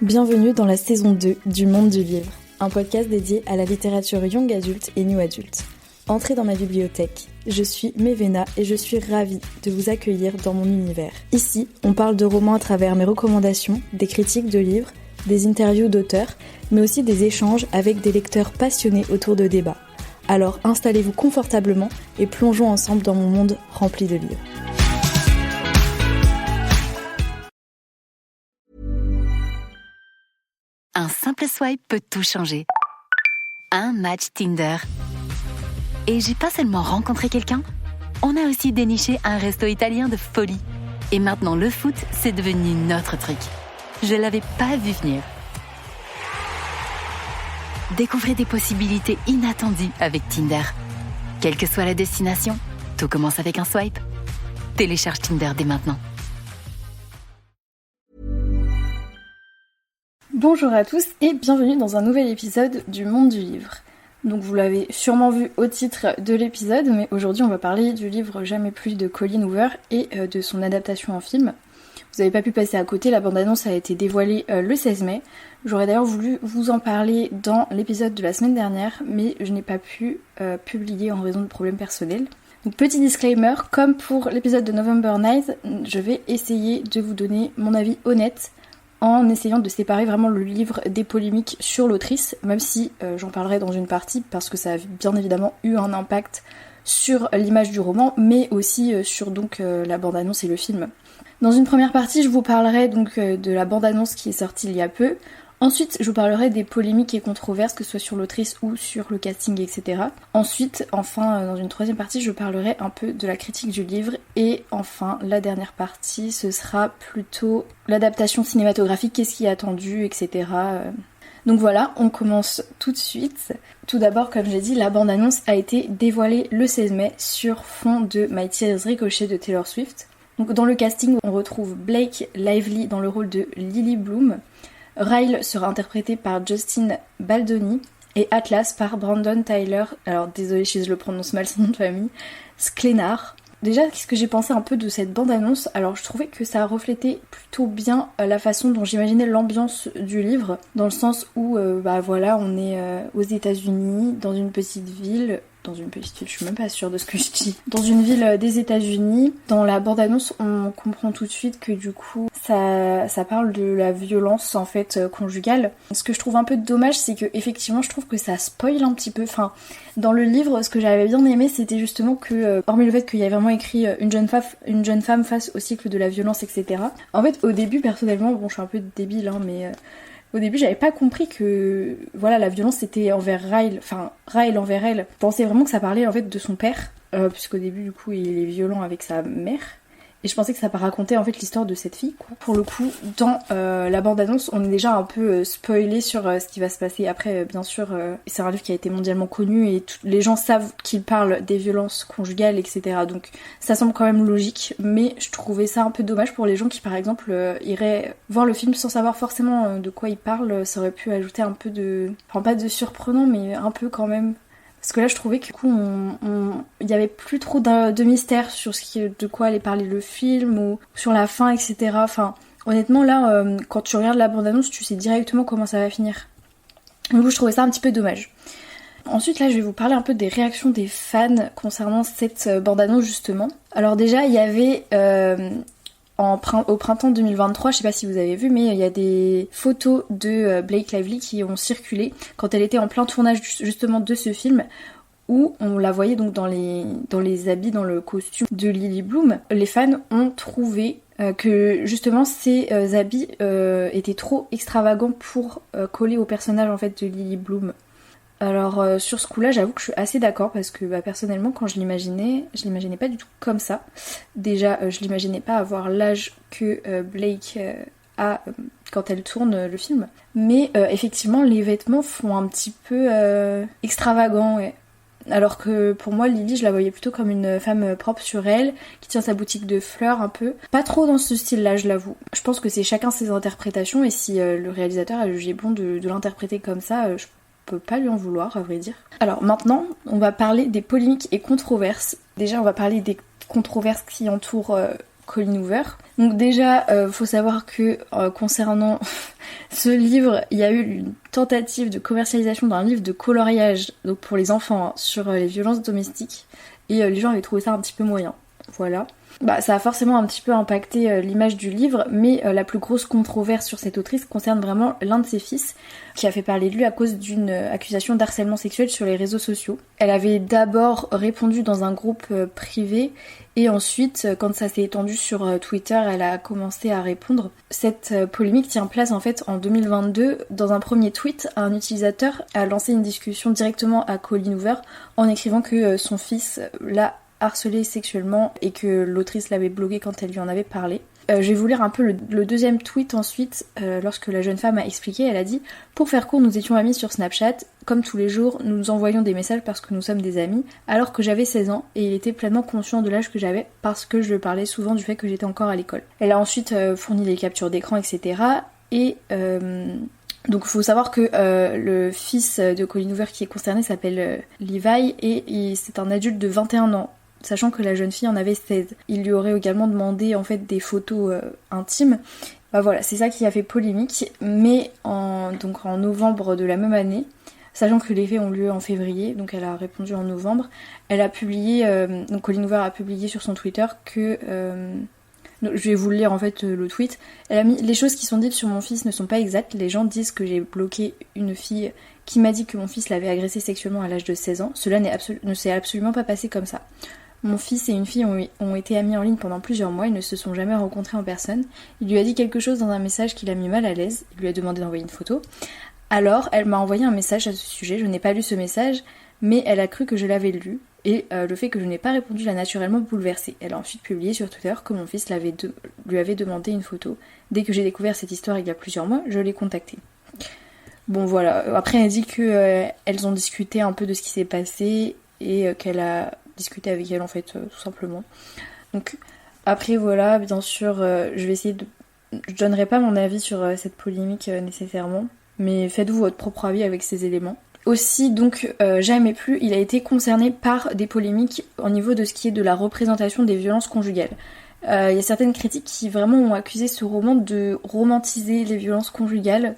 Bienvenue dans la saison 2 du Monde du Livre, un podcast dédié à la littérature young adulte et new adulte. Entrez dans ma bibliothèque, je suis Mévéna et je suis ravie de vous accueillir dans mon univers. Ici, on parle de romans à travers mes recommandations, des critiques de livres, des interviews d'auteurs, mais aussi des échanges avec des lecteurs passionnés autour de débats. Alors installez-vous confortablement et plongeons ensemble dans mon monde rempli de livres. Un simple swipe peut tout changer. Un match Tinder. Et j'ai pas seulement rencontré quelqu'un, on a aussi déniché un resto italien de folie. Et maintenant le foot, c'est devenu notre truc. Je l'avais pas vu venir. Découvrez des possibilités inattendues avec Tinder. Quelle que soit la destination, tout commence avec un swipe. Télécharge Tinder dès maintenant. Bonjour à tous et bienvenue dans un nouvel épisode du Monde du Livre. Donc vous l'avez sûrement vu au titre de l'épisode, mais aujourd'hui on va parler du livre Jamais plus de Colleen Hoover et de son adaptation en film. Vous n'avez pas pu passer à côté, la bande-annonce a été dévoilée le 16 mai. J'aurais d'ailleurs voulu vous en parler dans l'épisode de la semaine dernière, mais je n'ai pas pu publier en raison de problèmes personnels. Donc petit disclaimer, comme pour l'épisode de November Night, je vais essayer de vous donner mon avis honnête en essayant de séparer vraiment le livre des polémiques sur l'autrice, même si j'en parlerai dans une partie parce que ça a bien évidemment eu un impact sur l'image du roman, mais aussi sur donc la bande-annonce et le film. Dans une première partie, je vous parlerai donc de la bande-annonce qui est sortie il y a peu. Ensuite, je vous parlerai des polémiques et controverses, que ce soit sur l'autrice ou sur le casting, etc. Ensuite, enfin, dans une troisième partie, je parlerai un peu de la critique du livre. Et enfin, la dernière partie, ce sera plutôt l'adaptation cinématographique, qu'est-ce qui est attendu, etc. Donc voilà, on commence tout de suite. Tout d'abord, comme j'ai dit, la bande-annonce a été dévoilée le 16 mai sur fond de My Tears Ricochet de Taylor Swift. Donc dans le casting, on retrouve Blake Lively dans le rôle de Lily Bloom. Ryle sera interprété par Justin Baldoni et Atlas par Brandon Tyler, alors désolé si je le prononce mal son nom de famille, Sklenar. Déjà, qu'est-ce que j'ai pensé un peu de cette bande-annonce? Alors je trouvais que ça reflétait plutôt bien la façon dont j'imaginais l'ambiance du livre, dans le sens où voilà, on est aux États-Unis, dans une petite ville, je suis même pas sûre de ce que je dis. Dans une ville des États-Unis, dans la bande-annonce, on comprend tout de suite que du coup, ça parle de la violence en fait conjugale. Ce que je trouve un peu dommage, c'est que effectivement, je trouve que ça spoil un petit peu. Enfin, dans le livre, ce que j'avais bien aimé, c'était justement que, hormis le fait qu'il y ait vraiment écrit une jeune femme face au cycle de la violence, etc. En fait, au début, personnellement, bon, je suis un peu débile, hein, mais au début, j'avais pas compris que voilà, la violence c'était envers Ryle, enfin Ryle envers elle. Je pensais vraiment que ça parlait en fait de son père, puisqu'au début du coup il est violent avec sa mère. Et je pensais que ça racontait en fait l'histoire de cette fille, quoi. Pour le coup, dans la bande-annonce, on est déjà un peu spoilé sur ce qui va se passer. Après, bien sûr, c'est un livre qui a été mondialement connu et les gens savent qu'il parle des violences conjugales, etc. Donc ça semble quand même logique, mais je trouvais ça un peu dommage pour les gens qui, par exemple, iraient voir le film sans savoir forcément de quoi il parle. Ça aurait pu ajouter un peu de... Enfin, pas de surprenant, mais un peu quand même... Parce que là, je trouvais que du coup, il y avait plus trop de mystère sur de quoi allait parler le film ou sur la fin, etc. Enfin, honnêtement, là, quand tu regardes la bande-annonce, tu sais directement comment ça va finir. Du coup, je trouvais ça un petit peu dommage. Ensuite, là, je vais vous parler un peu des réactions des fans concernant cette bande-annonce, justement. Alors déjà, il y avait... au printemps 2023, je sais pas si vous avez vu, mais il y a des photos de Blake Lively qui ont circulé quand elle était en plein tournage justement de ce film, où on la voyait donc dans les habits, dans le costume de Lily Bloom. Les fans ont trouvé que justement ces habits étaient trop extravagants pour coller au personnage en fait de Lily Bloom. Alors sur ce coup-là, j'avoue que je suis assez d'accord parce que personnellement, quand je l'imaginais pas du tout comme ça. Déjà, je l'imaginais pas avoir l'âge que Blake a quand elle tourne le film. Mais effectivement, les vêtements font un petit peu extravagants, ouais. Alors que pour moi, Lily, je la voyais plutôt comme une femme propre sur elle, qui tient sa boutique de fleurs un peu. Pas trop dans ce style-là, je l'avoue. Je pense que c'est chacun ses interprétations et si le réalisateur a jugé bon de l'interpréter comme ça, je peut pas lui en vouloir, à vrai dire. Alors maintenant, on va parler des polémiques et controverses. Déjà, on va parler des controverses qui entourent Colleen Hoover. Donc déjà, faut savoir que concernant ce livre, il y a eu une tentative de commercialisation d'un livre de coloriage, donc pour les enfants, sur les violences domestiques, et les gens avaient trouvé ça un petit peu moyen. Voilà. Ça a forcément un petit peu impacté l'image du livre, mais la plus grosse controverse sur cette autrice concerne vraiment l'un de ses fils, qui a fait parler de lui à cause d'une accusation d'harcèlement sexuel sur les réseaux sociaux. Elle avait d'abord répondu dans un groupe privé, et ensuite, quand ça s'est étendu sur Twitter, elle a commencé à répondre. Cette polémique tient place en fait en 2022. Dans un premier tweet, un utilisateur a lancé une discussion directement à Colleen Hoover en écrivant que son fils l'a harcelé sexuellement et que l'autrice l'avait bloqué quand elle lui en avait parlé. Je vais vous lire un peu le deuxième tweet ensuite, lorsque la jeune femme a expliqué, elle a dit « Pour faire court, nous étions amis sur Snapchat, comme tous les jours, nous nous envoyions des messages parce que nous sommes des amis, alors que j'avais 16 ans et il était pleinement conscient de l'âge que j'avais parce que je lui parlais souvent du fait que j'étais encore à l'école. » Elle a ensuite fourni les captures d'écran, etc. Et donc il faut savoir que le fils de Colleen Hoover qui est concerné s'appelle Levi et c'est un adulte de 21 ans. Sachant que la jeune fille en avait 16. Il lui aurait également demandé en fait des photos intimes. Voilà, c'est ça qui a fait polémique. Mais donc en novembre de la même année, sachant que les faits ont lieu en février, donc elle a répondu en novembre, elle a publié, donc Colleen Hoover a publié sur son Twitter que... je vais vous le lire en fait le tweet. Elle a mis « Les choses qui sont dites sur mon fils ne sont pas exactes. Les gens disent que j'ai bloqué une fille qui m'a dit que mon fils l'avait agressé sexuellement à l'âge de 16 ans. Cela ne s'est absolument pas passé comme ça. Mon fils et une fille ont été amis en ligne pendant plusieurs mois, ils ne se sont jamais rencontrés en personne. Il lui a dit quelque chose dans un message qui l'a mis mal à l'aise, il lui a demandé d'envoyer une photo. Alors, elle m'a envoyé un message à ce sujet, je n'ai pas lu ce message, mais elle a cru que je l'avais lu, et le fait que je n'ai pas répondu l'a naturellement bouleversée. Elle a ensuite publié sur Twitter que mon fils lui avait demandé une photo. Dès que j'ai découvert cette histoire il y a plusieurs mois, je l'ai contacté. Bon voilà, après elle dit que elles ont discuté un peu de ce qui s'est passé, et qu'elle a discuté avec elle en fait tout simplement. Donc après voilà, bien sûr je vais essayer de... Je donnerai pas mon avis sur cette polémique nécessairement, mais faites-vous votre propre avis avec ces éléments. Aussi donc Jamais plus, il a été concerné par des polémiques au niveau de ce qui est de la représentation des violences conjugales. Il y a certaines critiques qui vraiment ont accusé ce roman de romantiser les violences conjugales.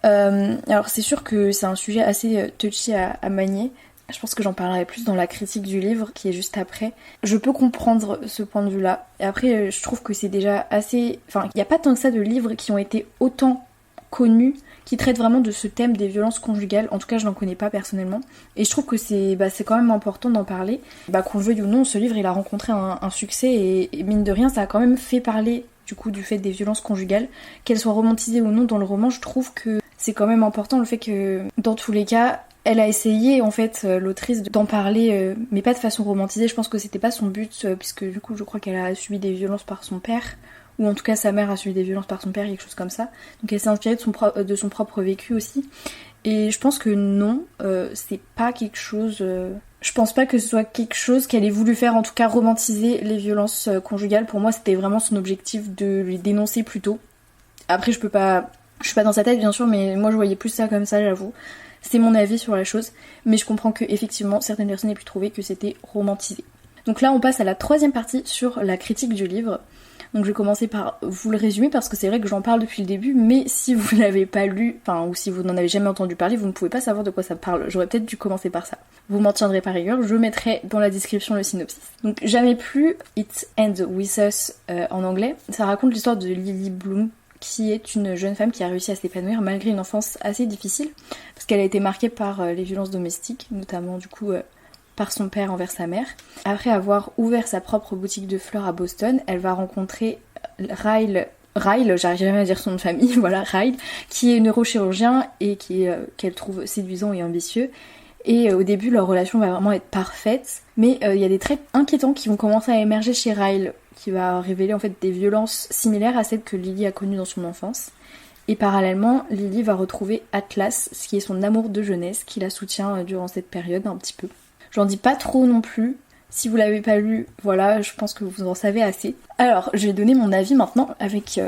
Alors c'est sûr que c'est un sujet assez touchy à manier. Je pense que j'en parlerai plus dans la critique du livre qui est juste après. Je peux comprendre ce point de vue-là. Et après, je trouve que c'est déjà assez... Enfin, il n'y a pas tant que ça de livres qui ont été autant connus, qui traitent vraiment de ce thème des violences conjugales. En tout cas, je n'en connais pas personnellement. Et je trouve que c'est quand même important d'en parler. Qu'on le veuille ou non, ce livre, il a rencontré un succès et mine de rien, ça a quand même fait parler du coup du fait des violences conjugales. Qu'elles soient romantisées ou non dans le roman, je trouve que c'est quand même important le fait que, dans tous les cas, elle a essayé en fait l'autrice d'en parler mais pas de façon romantisée. Je pense que c'était pas son but puisque du coup je crois qu'elle a subi des violences par son père, ou en tout cas sa mère a subi des violences par son père, quelque chose comme ça. Donc elle s'est inspirée de son propre vécu aussi. Et je pense que non, c'est pas quelque chose... Je pense pas que ce soit quelque chose qu'elle ait voulu faire, en tout cas romantiser les violences conjugales. Pour moi c'était vraiment son objectif de les dénoncer plutôt. Après je suis pas dans sa tête bien sûr, mais moi je voyais plus ça comme ça, j'avoue. C'est mon avis sur la chose, mais je comprends que effectivement certaines personnes aient pu trouver que c'était romantisé. Donc là on passe à la troisième partie sur la critique du livre. Donc je vais commencer par vous le résumer parce que c'est vrai que j'en parle depuis le début, mais si vous l'avez pas lu, ou si vous n'en avez jamais entendu parler, vous ne pouvez pas savoir de quoi ça parle. J'aurais peut-être dû commencer par ça. Vous m'en tiendrez par rigueur, je mettrai dans la description le synopsis. Donc Jamais plus, It Ends With Us en anglais. Ça raconte l'histoire de Lily Bloom, qui est une jeune femme qui a réussi à s'épanouir malgré une enfance assez difficile, parce qu'elle a été marquée par les violences domestiques, notamment du coup par son père envers sa mère. Après avoir ouvert sa propre boutique de fleurs à Boston, elle va rencontrer Ryle, j'arrive jamais à dire son nom de famille, voilà, Ryle, qui est neurochirurgien et qu'elle trouve séduisant et ambitieux. Et au début, leur relation va vraiment être parfaite, mais il y a des traits inquiétants qui vont commencer à émerger chez Ryle, qui va révéler en fait des violences similaires à celles que Lily a connues dans son enfance. Et parallèlement, Lily va retrouver Atlas, ce qui est son amour de jeunesse, qui la soutient durant cette période un petit peu. J'en dis pas trop non plus. Si vous l'avez pas lu, voilà, je pense que vous en savez assez. Alors, je vais donner mon avis maintenant avec...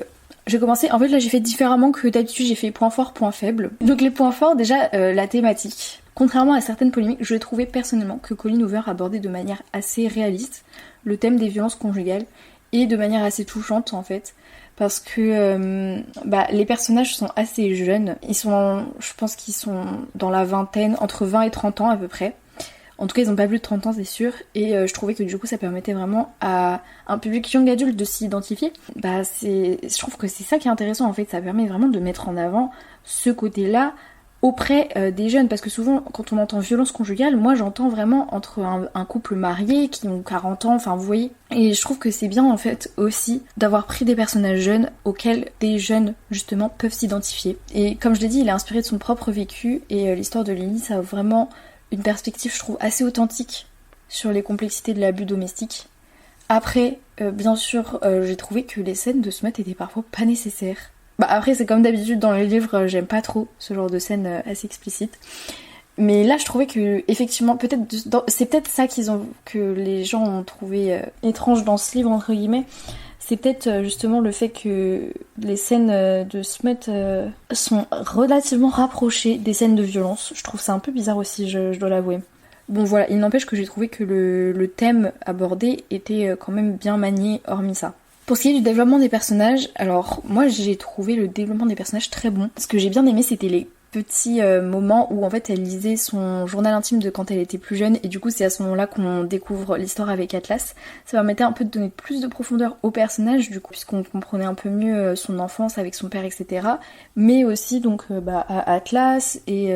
Je vais commencer, en fait là j'ai fait différemment que d'habitude, j'ai fait points forts, points faibles. Donc les points forts, déjà la thématique. Contrairement à certaines polémiques, je trouvais personnellement que Colleen Hoover abordait de manière assez réaliste le thème des violences conjugales et de manière assez touchante en fait. Parce que les personnages sont assez jeunes. Je pense qu'ils sont dans la vingtaine, entre 20 et 30 ans à peu près. En tout cas, ils n'ont pas plus de 30 ans, c'est sûr. Et je trouvais que du coup, ça permettait vraiment à un public young adulte de s'y identifier. Je trouve que c'est ça qui est intéressant en fait. Ça permet vraiment de mettre en avant ce côté-là auprès des jeunes, parce que souvent quand on entend violence conjugale, moi j'entends vraiment entre un couple marié qui ont 40 ans, enfin vous voyez, et je trouve que c'est bien en fait aussi d'avoir pris des personnages jeunes auxquels des jeunes justement peuvent s'identifier. Et comme je l'ai dit, il est inspiré de son propre vécu, et l'histoire de Lily, ça a vraiment une perspective je trouve assez authentique sur les complexités de l'abus domestique. Après, bien sûr, j'ai trouvé que les scènes de smut étaient parfois pas nécessaires. Après c'est comme d'habitude dans les livres, j'aime pas trop ce genre de scène assez explicite. Mais là je trouvais que effectivement c'est peut-être ça que les gens ont trouvé étrange dans ce livre entre guillemets. C'est peut-être justement le fait que les scènes de smut sont relativement rapprochées des scènes de violence. Je trouve ça un peu bizarre aussi, je dois l'avouer. Bon voilà, il n'empêche que j'ai trouvé que le thème abordé était quand même bien manié hormis ça. Pour ce qui est du développement des personnages, alors moi j'ai trouvé le développement des personnages très bon. Ce que j'ai bien aimé, c'était les petits moments où en fait elle lisait son journal intime de quand elle était plus jeune, et du coup c'est à ce moment-là qu'on découvre l'histoire avec Atlas. Ça permettait un peu de donner plus de profondeur au personnage du coup, puisqu'on comprenait un peu mieux son enfance avec son père, etc. Mais aussi donc à Atlas, et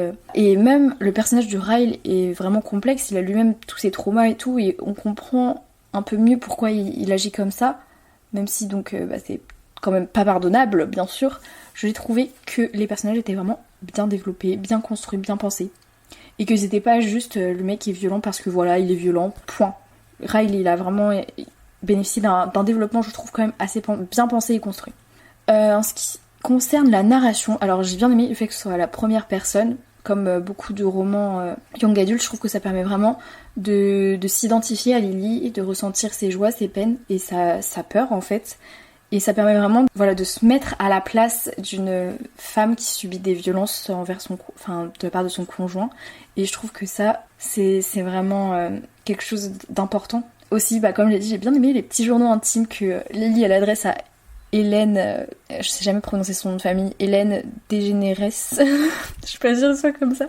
même le personnage de Ryle est vraiment complexe, il a lui-même tous ses traumas et tout, et on comprend un peu mieux pourquoi il agit comme ça. Même si donc c'est quand même pas pardonnable, bien sûr, j'ai trouvé que les personnages étaient vraiment bien développés, bien construits, bien pensés. Et que c'était pas juste le mec qui est violent parce que voilà, il est violent, point. Ryle, il a vraiment bénéficié d'un développement, je trouve, quand même assez bien pensé et construit. En ce qui concerne la narration, alors j'ai bien aimé le fait que ce soit à la première personne. Comme beaucoup de romans young adultes, je trouve que ça permet vraiment de s'identifier à Lily et de ressentir ses joies, ses peines et sa peur en fait. Et ça permet vraiment de se mettre à la place d'une femme qui subit des violences de la part de son conjoint. Et je trouve que ça, c'est vraiment quelque chose d'important. Aussi, comme je l'ai dit, j'ai bien aimé les petits journaux intimes que Lily elle adresse à Hélène, je sais jamais prononcer son nom de famille, Hélène Dégénérès, je suis pas sûre que ce soit comme ça,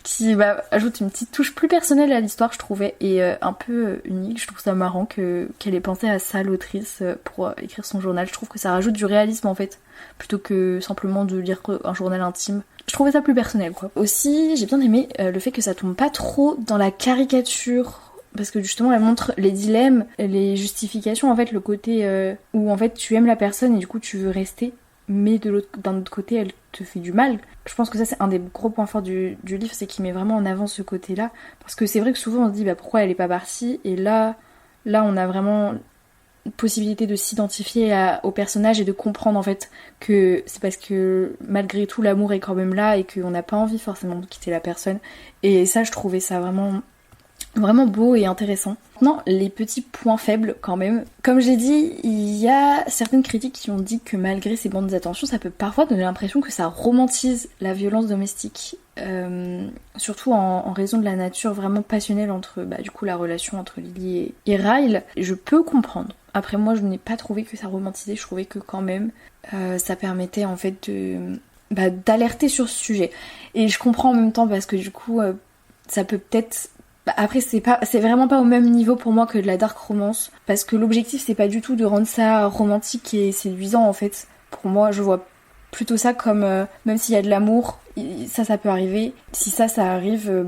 qui ajoute une petite touche plus personnelle à l'histoire, je trouvais, et un peu unique. Je trouve ça marrant qu'elle ait pensé à ça, l'autrice, pour écrire son journal. Je trouve que ça rajoute du réalisme en fait, plutôt que simplement de lire un journal intime. Je trouvais ça plus personnel quoi. Aussi, j'ai bien aimé le fait que ça tombe pas trop dans la caricature, parce que justement elle montre les dilemmes, les justifications, en fait le côté où en fait tu aimes la personne et du coup tu veux rester, mais d'un autre côté elle te fait du mal. Je pense que ça c'est un des gros points forts du livre, c'est qu'il met vraiment en avant ce côté là, parce que c'est vrai que souvent on se dit pourquoi elle est pas partie, et là on a vraiment possibilité de s'identifier au personnage et de comprendre en fait que c'est parce que malgré tout l'amour est quand même là et qu'on n'a pas envie forcément de quitter la personne. Et ça je trouvais ça vraiment beau et intéressant. Maintenant, les petits points faibles quand même. Comme j'ai dit, il y a certaines critiques qui ont dit que malgré ces bandes d'attention, ça peut parfois donner l'impression que ça romantise la violence domestique. Surtout en raison de la nature vraiment passionnelle entre du coup la relation entre Lily et Ryle. Je peux comprendre. Après moi je n'ai pas trouvé que ça romantisait, je trouvais que quand même ça permettait en fait d'alerter sur ce sujet. Et je comprends en même temps parce que du coup ça peut peut-être... Après c'est vraiment pas au même niveau pour moi que de la dark romance, parce que l'objectif c'est pas du tout de rendre ça romantique et séduisant en fait. Pour moi je vois plutôt ça comme même s'il y a de l'amour, ça peut arriver. Si ça arrive,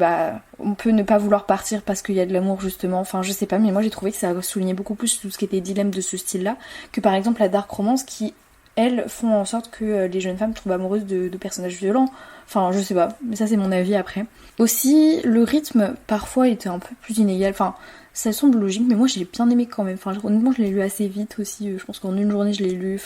on peut ne pas vouloir partir parce qu'il y a de l'amour justement. Enfin je sais pas, mais moi j'ai trouvé que ça soulignait beaucoup plus tout ce qui était dilemme de ce style-là que par exemple la dark romance qui elles font en sorte que les jeunes femmes tombent amoureuses de personnages violents. Enfin je sais pas, mais ça c'est mon avis après. Aussi le rythme parfois était un peu plus inégal. Enfin ça semble logique, mais moi j'ai bien aimé quand même. Enfin honnêtement je l'ai lu assez vite aussi, je pense qu'en une journée je l'ai lu.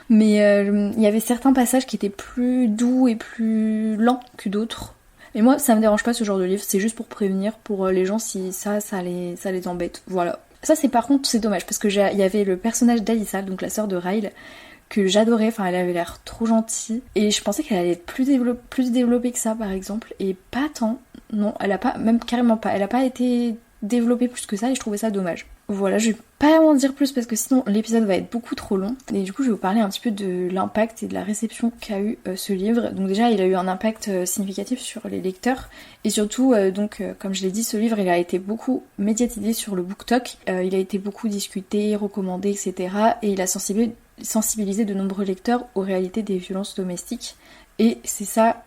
Mais il y avait certains passages qui étaient plus doux et plus lents que d'autres. Et moi ça me dérange pas ce genre de livre, c'est juste pour prévenir pour les gens si ça les embête. Voilà. Ça c'est par contre c'est dommage parce que il y avait le personnage d'Alyssa, donc la sœur de Ryle, que j'adorais, elle avait l'air trop gentille et je pensais qu'elle allait être plus développée que ça par exemple, et pas tant. Non, elle a pas, même carrément pas, elle a pas été développée plus que ça et je trouvais ça dommage. Voilà, je vais pas en dire plus parce que sinon l'épisode va être beaucoup trop long. Et du coup je vais vous parler un petit peu de l'impact et de la réception qu'a eu ce livre. Donc déjà il a eu un impact significatif sur les lecteurs. Et surtout, comme je l'ai dit, ce livre il a été beaucoup médiatisé sur le BookTok. Il a été beaucoup discuté, recommandé, etc. Et il a sensibilisé de nombreux lecteurs aux réalités des violences domestiques. Et c'est ça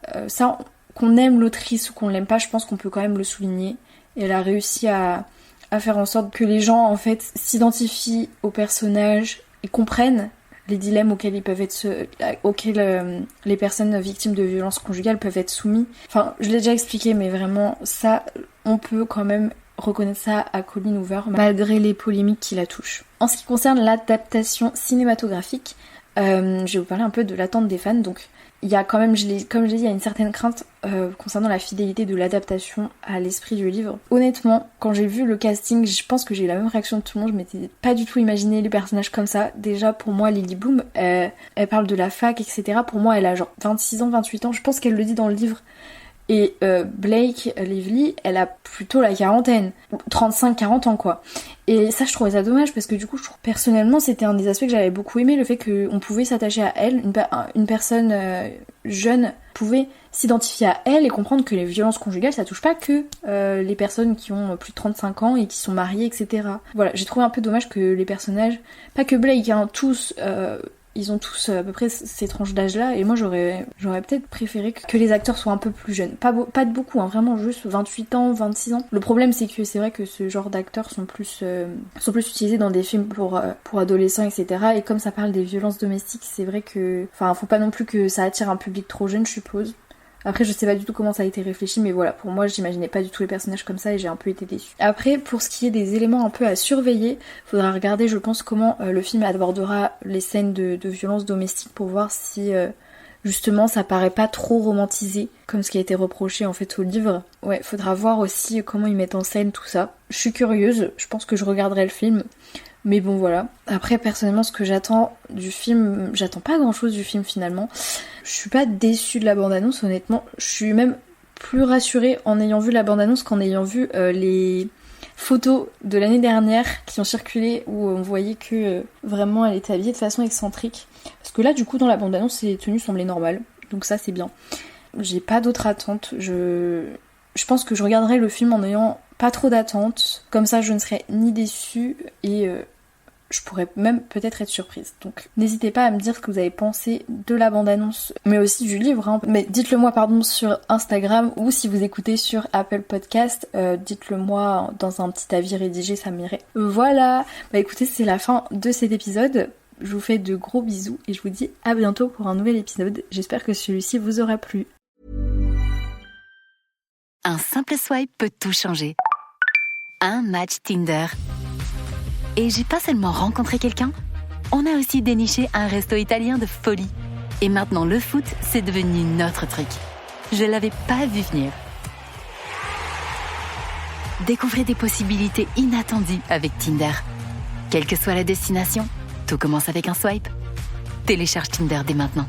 qu'on aime l'autrice ou qu'on l'aime pas, je pense qu'on peut quand même le souligner. Elle a réussi à faire en sorte que les gens en fait s'identifient aux personnages et comprennent les dilemmes auxquels les personnes victimes de violences conjugales peuvent être soumis. Enfin, je l'ai déjà expliqué, mais vraiment, ça, on peut quand même reconnaître ça à Colleen Hoover, malgré les polémiques qui la touchent. En ce qui concerne l'adaptation cinématographique, je vais vous parler un peu de l'attente des fans. Donc, il y a quand même, comme je l'ai dit, il y a une certaine crainte concernant la fidélité de l'adaptation à l'esprit du livre. Honnêtement, quand j'ai vu le casting, je pense que j'ai eu la même réaction de tout le monde. Je m'étais pas du tout imaginé les personnages comme ça. Déjà, pour moi, Lily Bloom, elle parle de la fac, etc. Pour moi, elle a genre 26 ans, 28 ans. Je pense qu'elle le dit dans le livre. Et Blake Lively, elle a plutôt la quarantaine, 35-40 ans quoi. Et ça je trouvais ça dommage parce que du coup je trouve personnellement c'était un des aspects que j'avais beaucoup aimé, le fait qu'on pouvait s'attacher à elle, une personne jeune pouvait s'identifier à elle et comprendre que les violences conjugales ça touche pas que les personnes qui ont plus de 35 ans et qui sont mariées, etc. Voilà, j'ai trouvé un peu dommage que les personnages, pas que Blake, hein, tous... ils ont tous à peu près ces tranches d'âge-là, et moi j'aurais peut-être préféré que les acteurs soient un peu plus jeunes. Pas de beaucoup, hein, vraiment juste 28 ans, 26 ans. Le problème c'est que c'est vrai que ce genre d'acteurs sont plus utilisés dans des films pour adolescents, etc. Et comme ça parle des violences domestiques, c'est vrai que... Enfin, faut pas non plus que ça attire un public trop jeune, je suppose. Après, je sais pas du tout comment ça a été réfléchi, mais voilà, pour moi, j'imaginais pas du tout les personnages comme ça et j'ai un peu été déçue. Après, pour ce qui est des éléments un peu à surveiller, faudra regarder, je pense, comment le film abordera les scènes de violence domestique pour voir si, justement, ça paraît pas trop romantisé, comme ce qui a été reproché, en fait, au livre. Ouais, faudra voir aussi comment ils mettent en scène tout ça. Je suis curieuse, je pense que je regarderai le film. Mais bon voilà. Après personnellement ce que j'attends du film, j'attends pas grand chose du film finalement. Je suis pas déçue de la bande-annonce honnêtement. Je suis même plus rassurée en ayant vu la bande-annonce qu'en ayant vu les photos de l'année dernière qui ont circulé où on voyait que vraiment elle était habillée de façon excentrique. Parce que là du coup dans la bande-annonce ses tenues semblaient normales. Donc ça c'est bien. J'ai pas d'autres attentes. Je pense que je regarderai le film en ayant pas trop d'attentes. Comme ça je ne serai ni déçue et... je pourrais même peut-être être surprise. Donc n'hésitez pas à me dire ce que vous avez pensé de la bande-annonce, mais aussi du livre. Hein. Mais dites-le moi sur Instagram ou si vous écoutez sur Apple Podcast, dites-le moi dans un petit avis rédigé, ça m'irait. Voilà, bah écoutez, c'est la fin de cet épisode. Je vous fais de gros bisous et je vous dis à bientôt pour un nouvel épisode. J'espère que celui-ci vous aura plu. Un simple swipe peut tout changer. Un match Tinder. Et j'ai pas seulement rencontré quelqu'un, on a aussi déniché un resto italien de folie. Et maintenant le foot, c'est devenu notre truc. Je l'avais pas vu venir. Découvrez des possibilités inattendues avec Tinder. Quelle que soit la destination, tout commence avec un swipe. Télécharge Tinder dès maintenant.